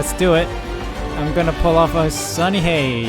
Let's do it. I'm gonna pull off a Sonny Hayes.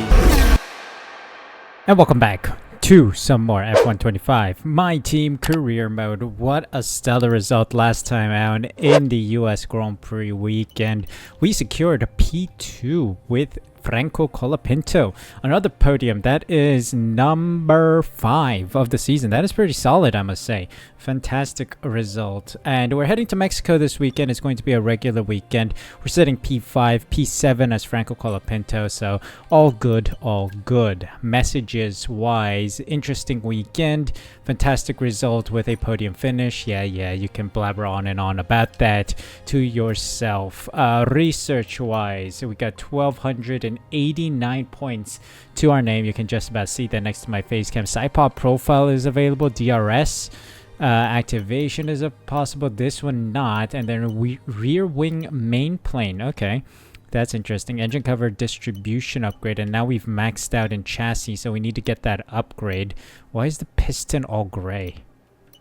And welcome back to some more F125 My Team Career Mode. What a stellar result last time out in the US Grand Prix weekend. We secured a P2 with Franco Colapinto. Another podium. That is number 5 of the season. That is pretty solid, I must say. Fantastic result. And we're heading to Mexico this weekend. It's going to be a regular weekend. We're setting P5, P7 as Franco Colapinto. So all good, all good. Messages wise, interesting weekend. Fantastic result with a podium finish. Yeah, you can blabber on and on about that to yourself. Research wise, we got 1,289 points to our name. You can just about see that next to my face cam. SciPop profile is available. DRS activation is possible. This one not. And then rear wing main plane. Okay, that's interesting. Engine cover distribution upgrade, and now we've maxed out in chassis, so we need to get that upgrade. Why is the piston all gray?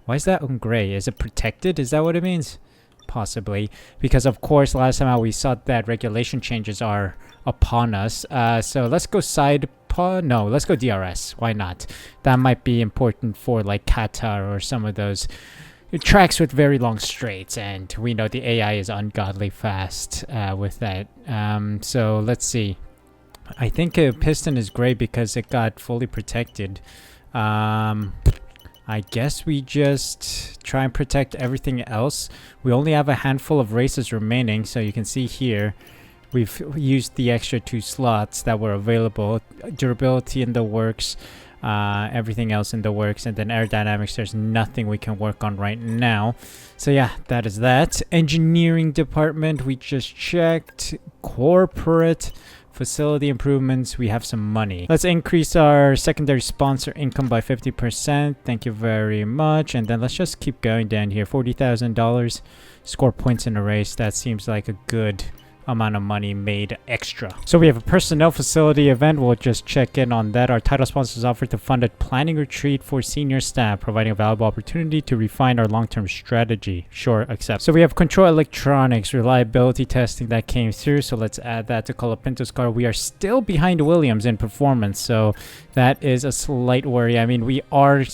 Why is that on gray? Is it protected? Is that what it means? Possibly, because of course last time out we saw that regulation changes are upon us. So let's go let's go DRS. Why not? That might be important for like Qatar or some of those tracks with very long straights, and we know the AI is ungodly fast with that. So let's see. I think a piston is great because it got fully protected. I guess we just try and protect everything else. We only have a handful of races remaining, so you can see here we've used the extra 2 slots that were available. Durability in the works, everything else in the works, and then aerodynamics, there's nothing we can work on right now. So yeah, that is that. Engineering department, we just checked. Corporate facility improvements, we have some money. Let's increase our secondary sponsor income by 50%. Thank you very much. And then let's just keep going down here. $40,000. Score points in a race. That seems like a good amount of money made extra. So we have a personnel facility event. We'll just check in on that. Our title sponsors offered to fund a planning retreat for senior staff, providing a valuable opportunity to refine our long-term strategy. Sure, accept. So we have control electronics reliability testing that came through, so let's add that to Colapinto's car. We are still behind Williams in performance, so that is a slight worry. I mean, we are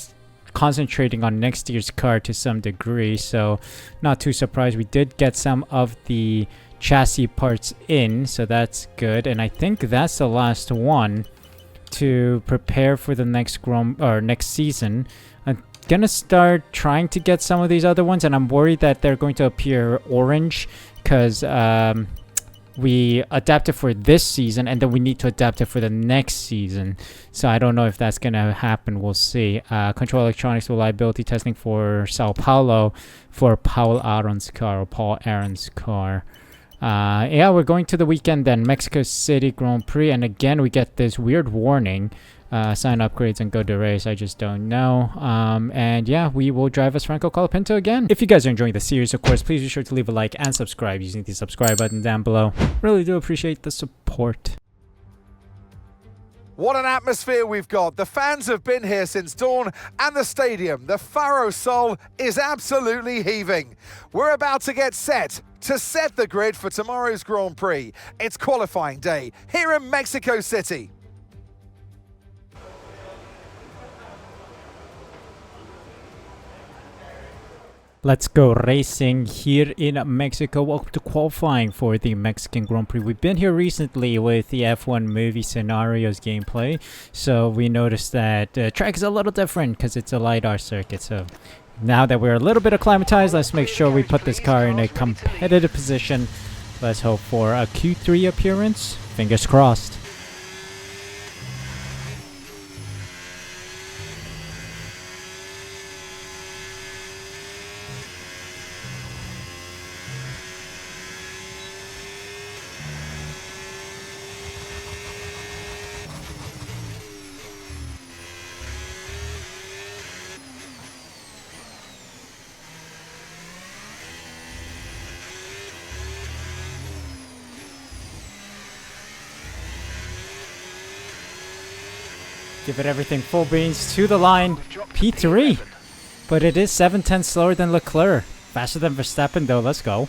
concentrating on next year's car to some degree, so not too surprised. We did get some of the chassis parts in, so that's good. And I think that's the last one to prepare for the next season. I'm gonna start trying to get some of these other ones, and I'm worried that they're going to appear orange because we adapted for this season and then we need to adapt it for the next season. So I don't know if that's gonna happen. We'll see. Control electronics reliability testing for Sao Paulo for Paul Aaron's car. Yeah, we're going to the weekend then. Mexico City Grand Prix, and again we get this weird warning. Sign upgrades and go to race. I just don't know. And yeah, we will drive as Franco Colapinto again. If you guys are enjoying the series, of course, please be sure to leave a like and subscribe using the subscribe button down below. Really do appreciate the support. What an atmosphere we've got. The fans have been here since dawn, and the stadium, the Faro Sol, is absolutely heaving. We're about to get set to set the grid for tomorrow's Grand Prix. It's qualifying day here in Mexico City. Let's go racing here in Mexico. Welcome to qualifying for the Mexican Grand Prix. We've been here recently with the F1 movie scenarios gameplay, so we noticed that the track is a little different because it's a LiDAR circuit. So now that we're a little bit acclimatized, let's make sure we put this car in a competitive position. Let's hope for a Q3 appearance. Fingers crossed. Give it everything, full beans to the line. P3. But it is 7/10 slower than Leclerc. Faster than Verstappen though, let's go.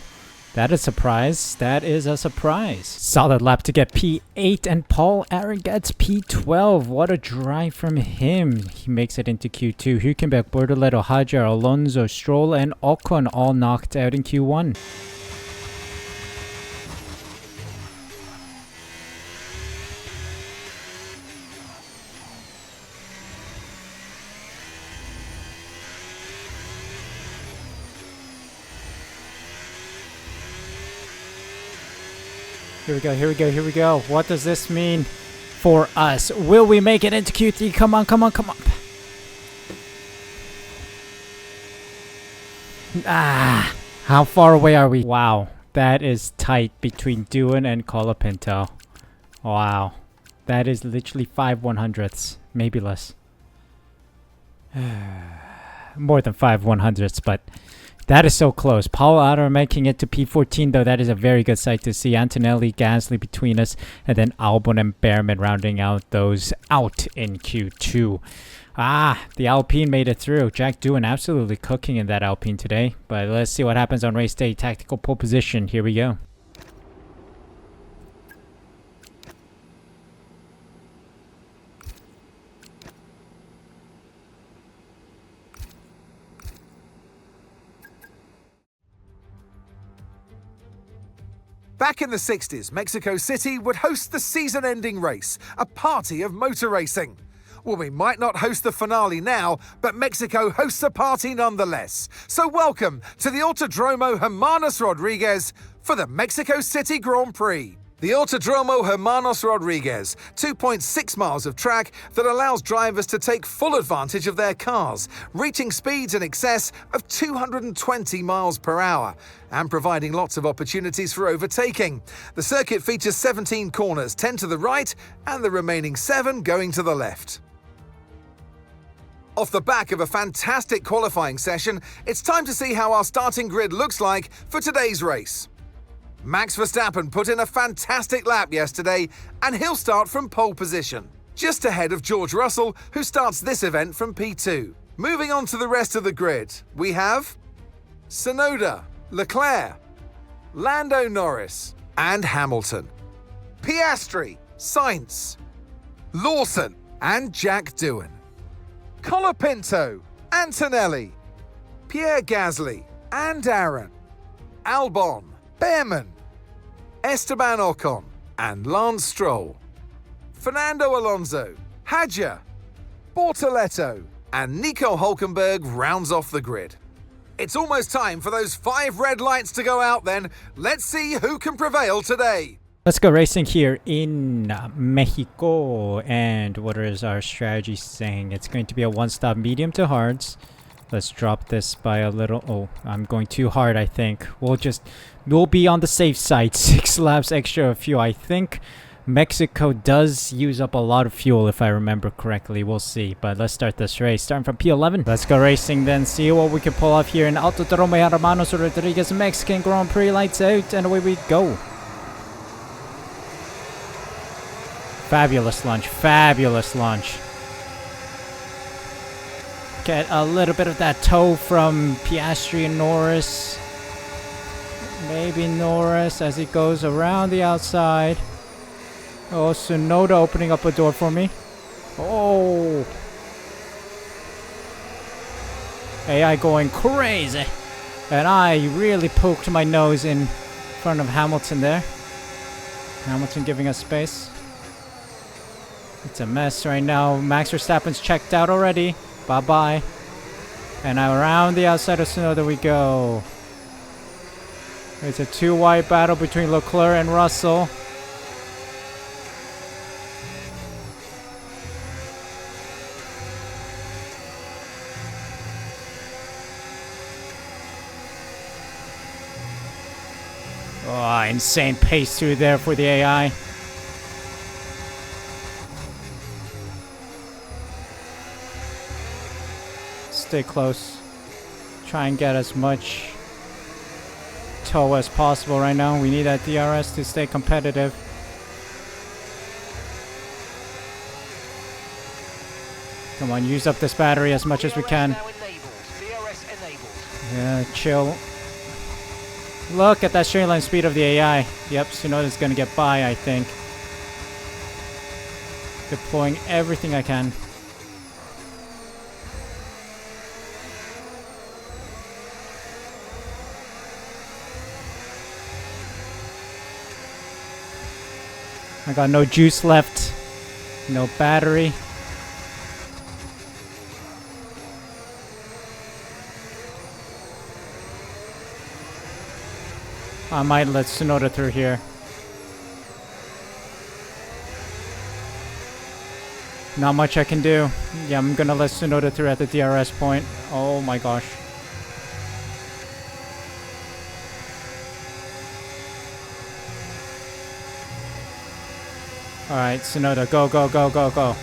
That is a surprise. That is a surprise. Solid lap to get P8, and Paul Aaron gets P12. What a drive from him. He makes it into Q2. Hülkenberg, Bortoleto, Hajar, Alonso, Stroll, and Ocon all knocked out in Q1. Here we go, here we go, here we go. What does this mean for us? Will we make it into Q3? Come on, come on, come on. Ah, how far away are we? Wow, that is tight between Doohan and Colapinto. Wow, that is literally 5/100ths, maybe less. More than 5/100ths, but that is so close. Paul Otter making it to P14, though. That is a very good sight to see. Antonelli, Gasly between us, and then Albon and Behrman rounding out those out in Q2. The Alpine made it through. Jack Doohan absolutely cooking in that Alpine today. But let's see what happens on race day. Tactical pole position. Here we go. Back in the 60s, Mexico City would host the season-ending race, a party of motor racing. Well, we might not host the finale now, but Mexico hosts a party nonetheless. So welcome to the Autodromo Hermanos Rodriguez for the Mexico City Grand Prix. The Autodromo Hermanos Rodriguez, 2.6 miles of track that allows drivers to take full advantage of their cars, reaching speeds in excess of 220 miles per hour and providing lots of opportunities for overtaking. The circuit features 17 corners, 10 to the right and the remaining 7 going to the left. Off the back of a fantastic qualifying session, it's time to see how our starting grid looks like for today's race. Max Verstappen put in a fantastic lap yesterday, and he'll start from pole position, just ahead of George Russell, who starts this event from P2. Moving on to the rest of the grid, we have Tsunoda, Leclerc, Lando Norris, and Hamilton, Piastri, Sainz, Lawson, and Jack Doohan, Colapinto, Antonelli, Pierre Gasly, and Aaron, Albon, Behrman, Esteban Ocon, and Lance Stroll, Fernando Alonso, Hadjar, Bortoleto, and Nico Hülkenberg rounds off the grid. It's almost time for those 5 red lights to go out then. Let's see who can prevail today. Let's go racing here in Mexico. And what is our strategy saying? It's going to be a one-stop medium to hards. Let's drop this by a little. Oh, I'm going too hard, I think. We'll be on the safe side. 6 laps extra of fuel. I think Mexico does use up a lot of fuel, if I remember correctly. We'll see. But let's start this race. Starting from P11. Let's go racing then. See what we can pull off here in Autodromo Hermanos Rodriguez Mexican Grand Prix. Lights out, and away we go. Fabulous launch. Fabulous launch. Get a little bit of that toe from Piastri and Norris. Maybe Norris as he goes around the outside. Oh, Tsunoda opening up a door for me. Oh. AI going crazy. And I really poked my nose in front of Hamilton there. Hamilton giving us space. It's a mess right now. Max Verstappen's checked out already. Bye-bye. And now around the outside of Tsunoda we go. It's a 2-wide battle between Leclerc and Russell. Oh, insane pace through there for the AI. Stay close. Try and get as much toe as possible right now. We need that DRS to stay competitive. Come on, use up this battery as much as we can. Yeah, chill. Look at that straight line speed of the AI. Yep, Tsunoda's gonna get by, I think. Deploying everything I can. I got no juice left. No battery. I might let Tsunoda through here. Not much I can do. Yeah, I'm gonna let Tsunoda through at the DRS point. Oh my gosh. Alright, Tsunoda, go, go, go, go, go.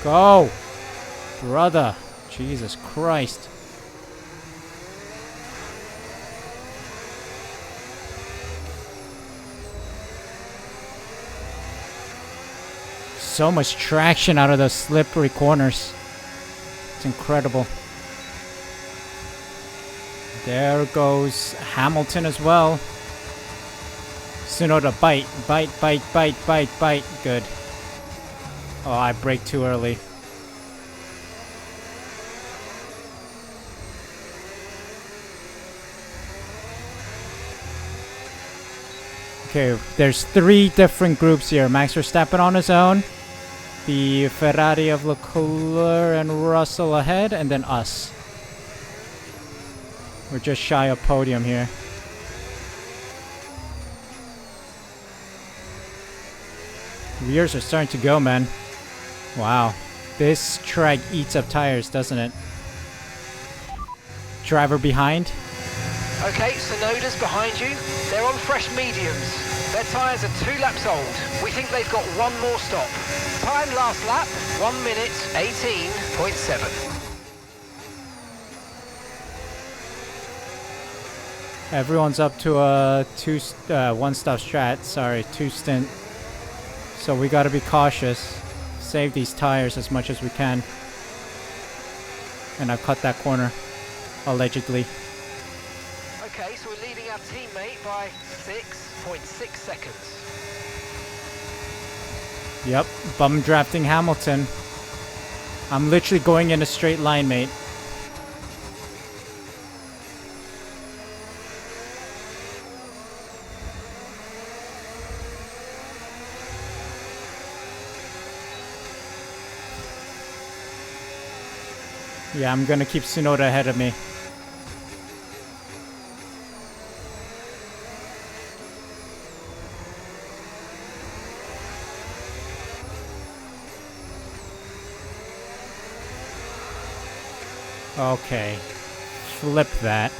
Go! Brother. Jesus Christ. So much traction out of those slippery corners. It's incredible. There goes Hamilton as well. Tsunoda, bite, bite, bite, bite, bite, bite. Good. Oh, I braked too early. Okay, there's 3 different groups here. Max Verstappen on his own, the Ferrari of Leclerc and Russell ahead, and then us. We're just shy of podium here. Rears are starting to go, man. Wow. This track eats up tires, doesn't it? Driver behind. Okay, Tsunoda's behind you. They're on fresh mediums. Their tyres are 2 laps old. We think they've got 1 more stop. Time last lap, 1 minute 18.7. Everyone's up to a 1-stop strat. Sorry, 2 stint. So we gotta be cautious. Save these tires as much as we can. And I've cut that corner. Allegedly. Okay, so we're leading our teammate by 6.6 seconds. Yep, bum drafting Hamilton. I'm literally going in a straight line, mate. Yeah, I'm gonna keep Tsunoda ahead of me. Okay. Flip that.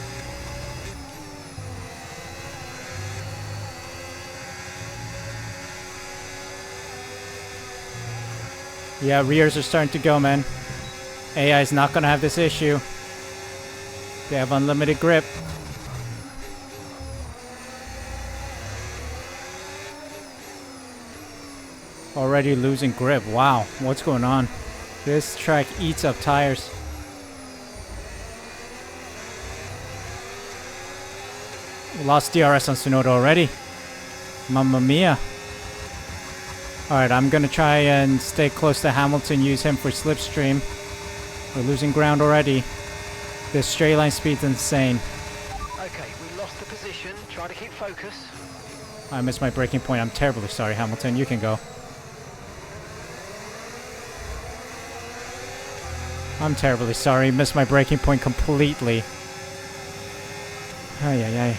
Yeah, rears are starting to go, man. AI is not gonna have this issue. They have unlimited grip. Already losing grip. Wow, what's going on? This track eats up tires. Lost DRS on Tsunoda already. Mamma mia. Alright, I'm gonna try and stay close to Hamilton, use him for slipstream. We're losing ground already. This straight line speed's insane. Okay, we lost the position. Try to keep focus. I missed my braking point. I'm terribly sorry, Hamilton. You can go. I'm terribly sorry. Missed my braking point completely. Ay, ay, ay.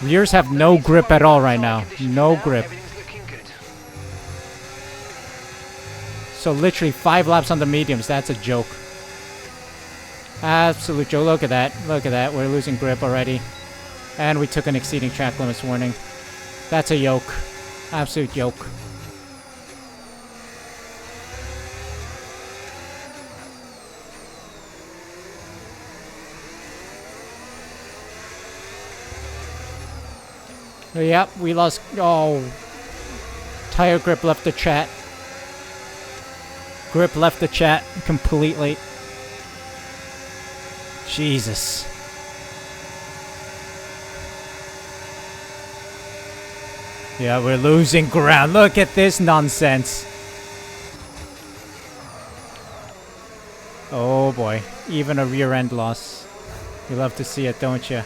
Rears have no grip at all right now. No grip. So literally 5 laps on the mediums. That's a joke. Absolute joke. Look at that. Look at that. We're losing grip already. And we took an exceeding track limits warning. That's a yoke. Absolute yoke. Yep, we lost. Oh, tire grip left the chat. Grip left the chat completely. Jesus. Yeah, we're losing ground. Look at this nonsense. Oh boy, even a rear end loss. You love to see it, don't you?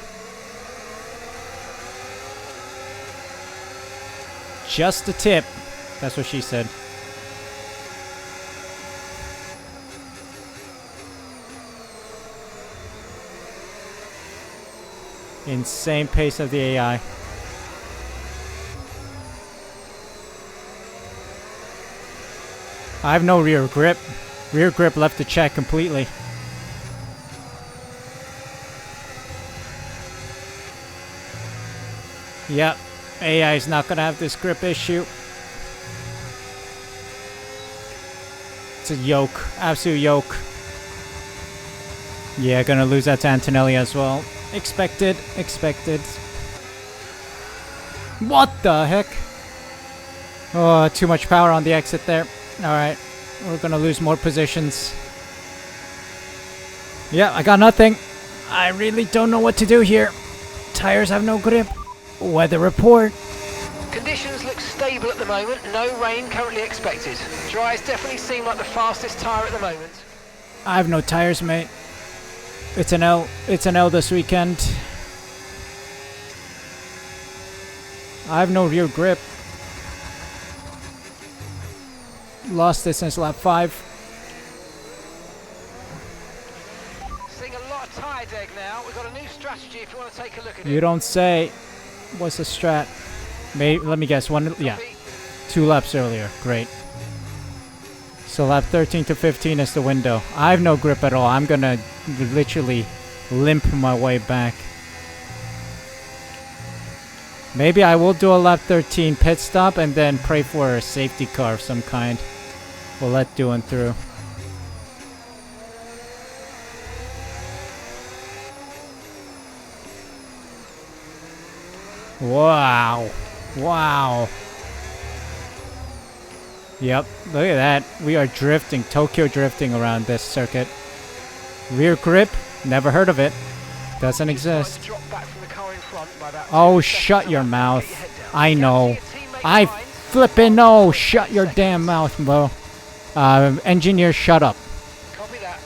Just a tip. That's what she said. Insane pace of the AI. I have no rear grip. Rear grip left the check completely. Yep. AI is not going to have this grip issue. It's a yoke. Absolute yoke. Yeah, going to lose that to Antonelli as well. Expected. Expected. What the heck? Oh, too much power on the exit there. Alright. We're going to lose more positions. Yeah, I got nothing. I really don't know what to do here. Tires have no grip. Weather report. Conditions look stable at the moment. No rain currently expected. Dries definitely seem like the fastest tyre at the moment. I have no tires, mate. It's an L. It's an L this weekend. I have no rear grip. Lost it since lap 5. Seeing a lot of tyre deg now. We've got a new strategy if you want to take a look at it. You don't say. What's the strat? Let me guess. Yeah. 2 laps earlier. Great. So lap 13 to 15 is the window. I have no grip at all. I'm gonna literally limp my way back. Maybe I will do a lap 13 pit stop and then pray for a safety car of some kind. We'll let Doohan through. Wow. Wow. Yep, look at that. We are drifting, Tokyo drifting around this circuit. Rear grip, never heard of it. Doesn't exist. Oh, shut your mouth. I know. I flippin' know. Shut your damn mouth, bro. Engineer, shut up. Copy that.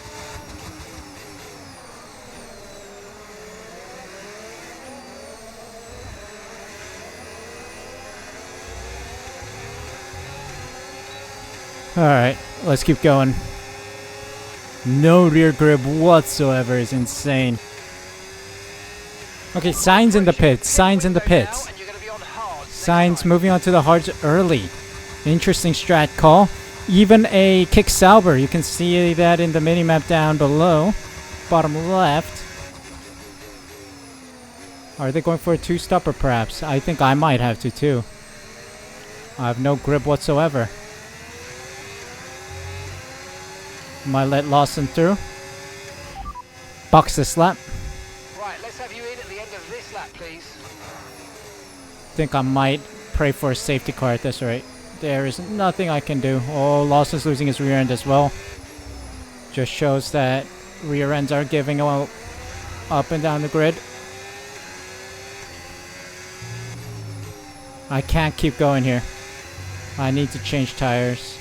Alright, let's keep going. No rear grip whatsoever is insane. Okay, Signs in the pits. Signs in the pits. Signs moving on to the hards early. Interesting strat call. Even a kick Sauber. You can see that in the minimap down below. Bottom left. Are they going for a 2-stopper perhaps? I think I might have to too. I have no grip whatsoever. Might let Lawson through. Box this lap. Right, let's have you in at the end of this lap, please. Think I might pray for a safety car at this rate. There is nothing I can do. Oh, Lawson's losing his rear end as well. Just shows that rear ends are giving out up and down the grid. I can't keep going here. I need to change tires.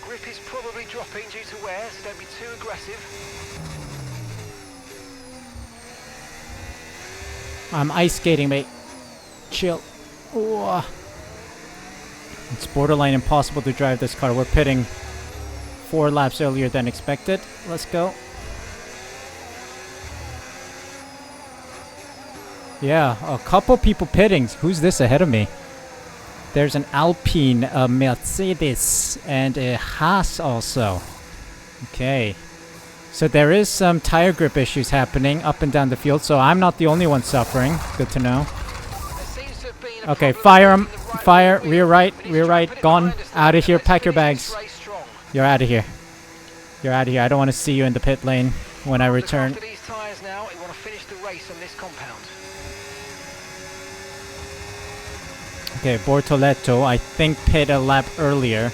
Grip is probably dropping due to wear, so don't be too aggressive. I'm ice skating, mate. Chill. Ooh. It's borderline impossible to drive this car. We're pitting 4 laps earlier than expected. Let's go. Yeah, a couple people pitting. Who's this ahead of me? There's an Alpine, a Mercedes, and a Haas also. Okay. So there is some tire grip issues happening up and down the field, so I'm not the only one suffering. Good to know. Okay, fire him. Fire. Rear right. Rear right. Gone. Out of here. Pack your bags. You're out of here. You're out of here. I don't want to see you in the pit lane when I return. Look after these tyres now. You want to finish the race on this compound. Okay, Bortoleto, I think pit a lap earlier.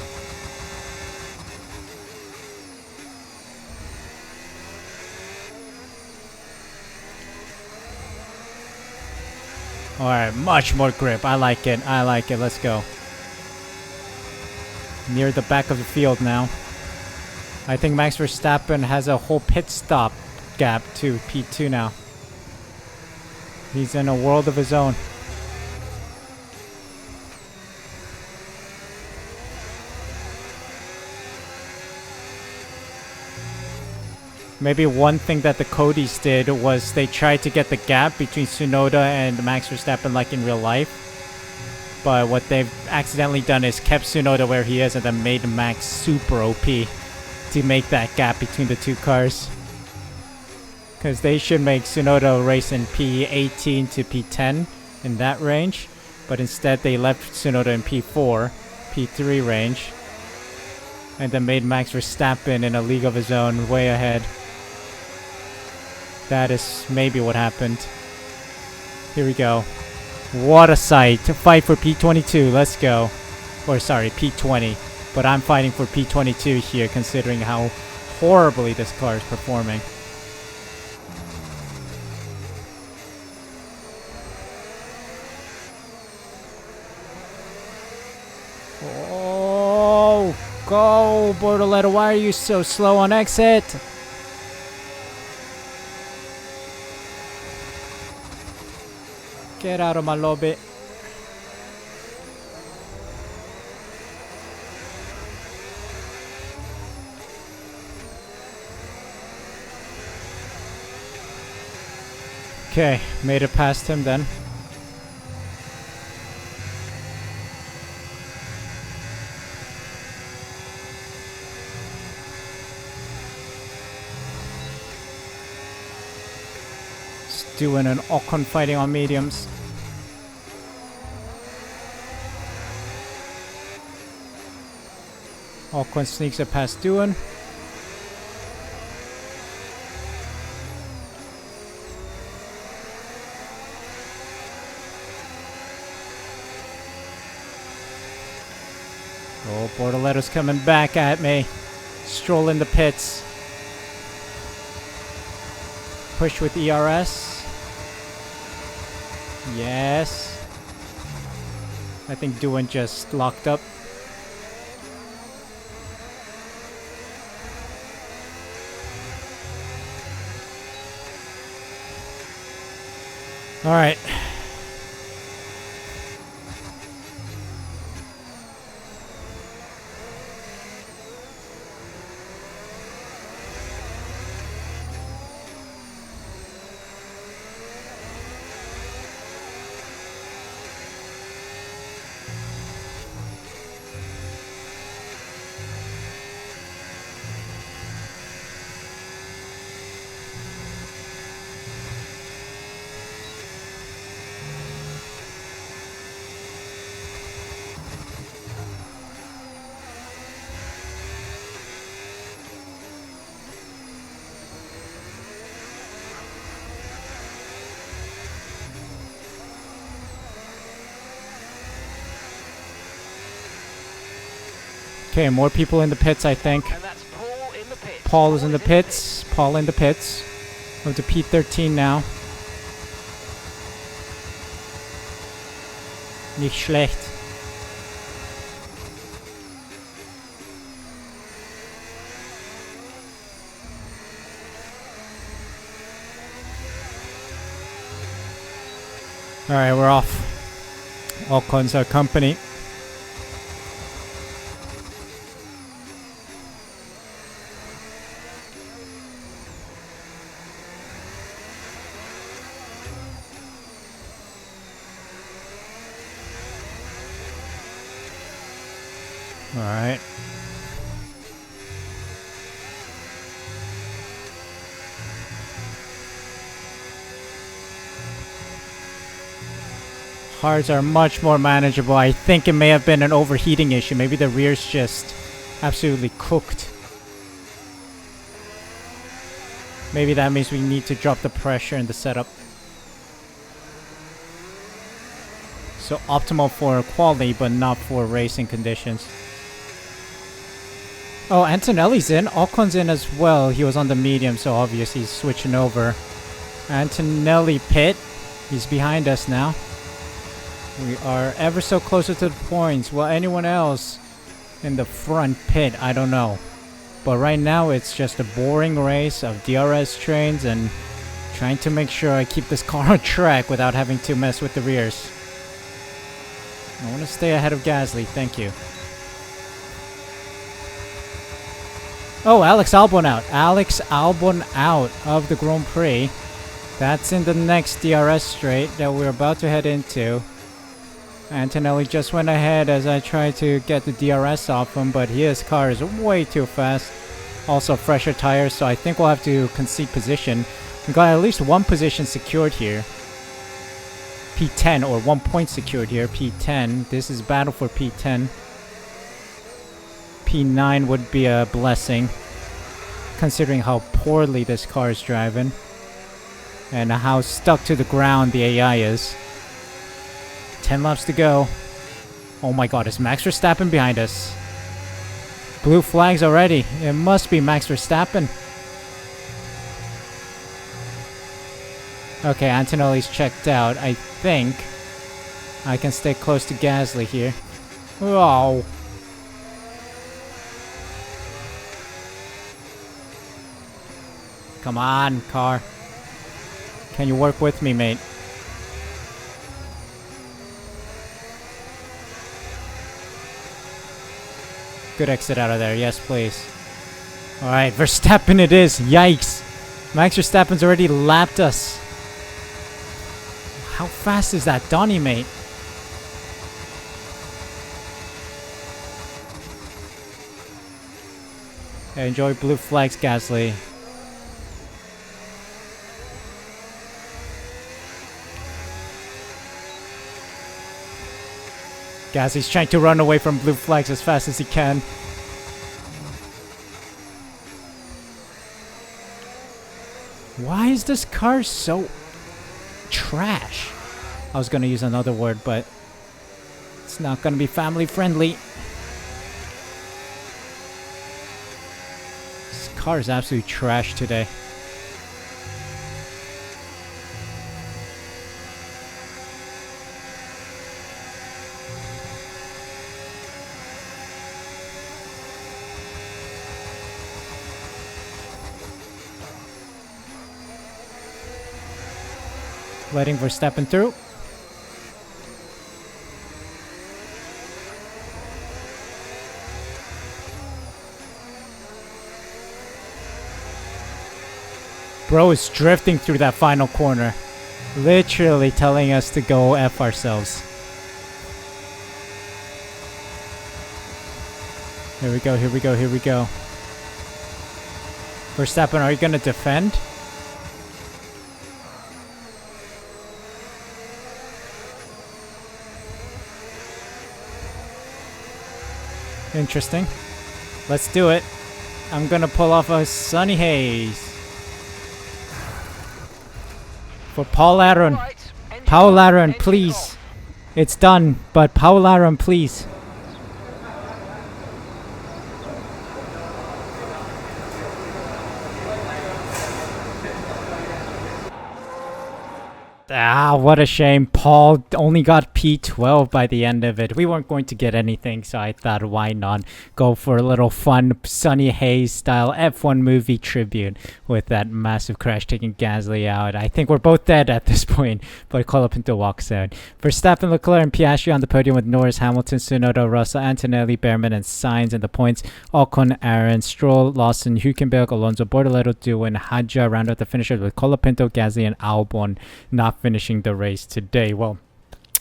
Alright, much more grip. I like it. I like it. Let's go. Near the back of the field now. I think Max Verstappen has a whole pit stop gap to P2 now. He's in a world of his own. Maybe one thing that the Codys did was they tried to get the gap between Tsunoda and Max Verstappen like in real life. But what they've accidentally done is kept Tsunoda where he is and then made Max super OP to make that gap between the two cars. Because they should make Tsunoda race in P18 to P10 in that range. But instead they left Tsunoda in P4, P3 range. And then made Max Verstappen in a league of his own way ahead. That is maybe what happened. Here we go. What a sight. To fight for P22. Let's go. Or sorry, P20. But I'm fighting for P22 here considering how horribly this car is performing. Oh, go Bortoleto. Why are you so slow on exit? Get out of my lobby. Okay, made it past him then. Just doing an Ocon fighting on mediums. Ocon sneaks it past Doohan. Oh, Bortoleto's coming back at me. Stroll in the pits. Push with ERS. Yes. I think Doohan just locked up. All right. Okay, more people in the pits, I think. And that's Paul in the pits. Paul is in the pits. Paul in the pits. Go to P13 now. Nicht schlecht. Alright, we're off. Ocon's our company. Alright. Hards are much more manageable. I think it may have been an overheating issue. Maybe the rear's just absolutely cooked. Maybe that means we need to drop the pressure in the setup. So optimal for quality, but not for racing conditions. Oh, Antonelli's in. Ocon's in as well. He was on the medium, so obviously he's switching over. Antonelli pit. He's behind us now. We are ever so closer to the points. Will anyone else in the front pit? I don't know. But right now it's just a boring race of DRS trains and trying to make sure I keep this car on track without having to mess with the rears. I want to stay ahead of Gasly. Thank you. Oh, Alex Albon out. Alex Albon out of the Grand Prix. That's in the next DRS straight that we're about to head into. Antonelli just went ahead as I tried to get the DRS off him, but his car is way too fast. Also fresher tires, so I think we'll have to concede position. We got at least one position secured here. P10, or 1 point secured here. P10. This is battle for P10. P9 would be a blessing, considering how poorly this car is driving and how stuck to the ground the AI is. 10 laps to go. Oh my god, is Max Verstappen behind us? Blue flags already. It must be Max Verstappen. Okay, Antonelli's checked out. I think I can stay close to Gasly here. Oh. Come on, car. Can you work with me, mate? Good exit out of there. Yes, please. Alright, Verstappen it is. Yikes. Max Verstappen's already lapped us. How fast is that Donny, mate? Enjoy blue flags, Gasly. Gasly's trying to run away from blue flags as fast as he can. Why is this car so trash? I was gonna use another word, but it's not gonna be family friendly. This car is absolutely trash today. Letting Verstappen through. Bro is drifting through that final corner. Literally telling us to go F ourselves. Here we go, here we go, here we go. Verstappen, are you gonna defend? Interesting. Let's do it. I'm gonna pull off a Sonny Hayes. For Paul Aaron. Paul Aaron, please. It's done, but Paul Aaron, please. Ah, what a shame. Paul only got P12 by the end of it. We weren't going to get anything, so I thought, why not go for a little fun Sonny Hayes style F1 movie tribute with that massive crash taking Gasly out. I think we're both dead at this point, but Colapinto walks out. Verstappen, Leclerc, and Piastri on the podium with Norris, Hamilton, Tsunoda, Russell, Antonelli, Behrman, and Sainz in the points. Ocon, Aaron, Stroll, Lawson, Hülkenberg, Alonso, Bortoleto, Dewey, and Hadja round out the finishers with Colapinto, Gasly, and Albon not finishing the race today. Well,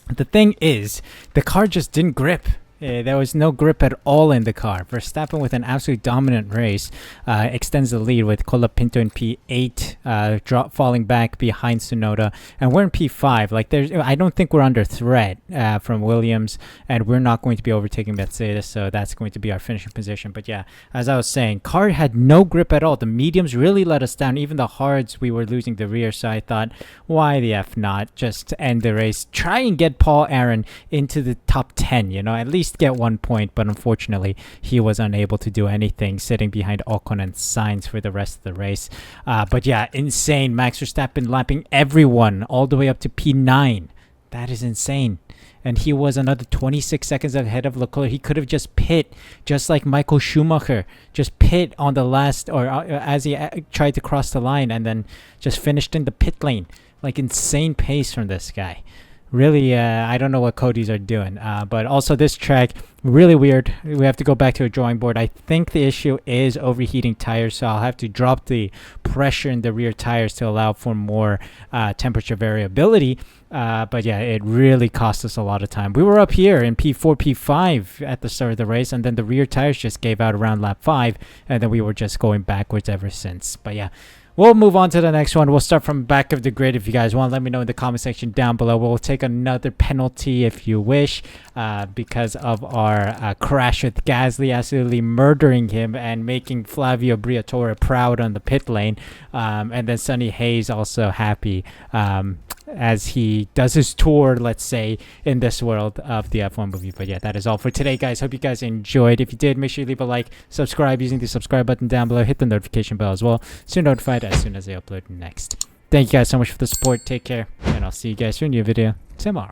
the thing is, the car just didn't grip. There was no grip at all in the car. Verstappen with an absolutely dominant race extends the lead with Colapinto in P8, falling back behind Tsunoda, and we're in P5. Like I don't think we're under threat from Williams, and we're not going to be overtaking Mercedes, so that's going to be our finishing position. But yeah, as I was saying, car had no grip at all. The mediums really let us down. Even the hards, we were losing the rear, so I thought, why the F not? Just end the race. Try and get Paul Aaron into the top 10, at least get 1 point, but unfortunately he was unable to do anything, sitting behind Ocon and Sainz for the rest of the race. But yeah, insane. Max Verstappen lapping everyone all the way up to P9. That is insane. And he was another 26 seconds ahead of Leclerc. He could have just pit, just like Michael Schumacher, just pit on the last, or as he tried to cross the line, and then just finished in the pit lane. Like, insane pace from this guy. Really, I don't know what Cody's are doing. But also this track, really weird. We have to go back to a drawing board. I think the issue is overheating tires, so I'll have to drop the pressure in the rear tires to allow for more temperature variability. But yeah, it really cost us a lot of time. We were up here in P4, P5 at the start of the race, and then the rear tires just gave out around lap 5, and then we were just going backwards ever since. But yeah, we'll move on to the next one. We'll start from back of the grid. If you guys want, let me know in the comment section down below. We'll take another penalty if you wish, because of our crash with Gasly, absolutely murdering him and making Flavio Briatore proud on the pit lane. And then Sonny Hayes also happy as he does his tour, let's say, in this world of the F1 movie. But yeah, that is all for today, guys. Hope you guys enjoyed. If you did, make sure you leave a like, subscribe using the subscribe button down below, hit the notification bell as well, so you're notified as soon as I upload next. Thank you guys so much for the support. Take care, and I'll see you guys for a new video tomorrow.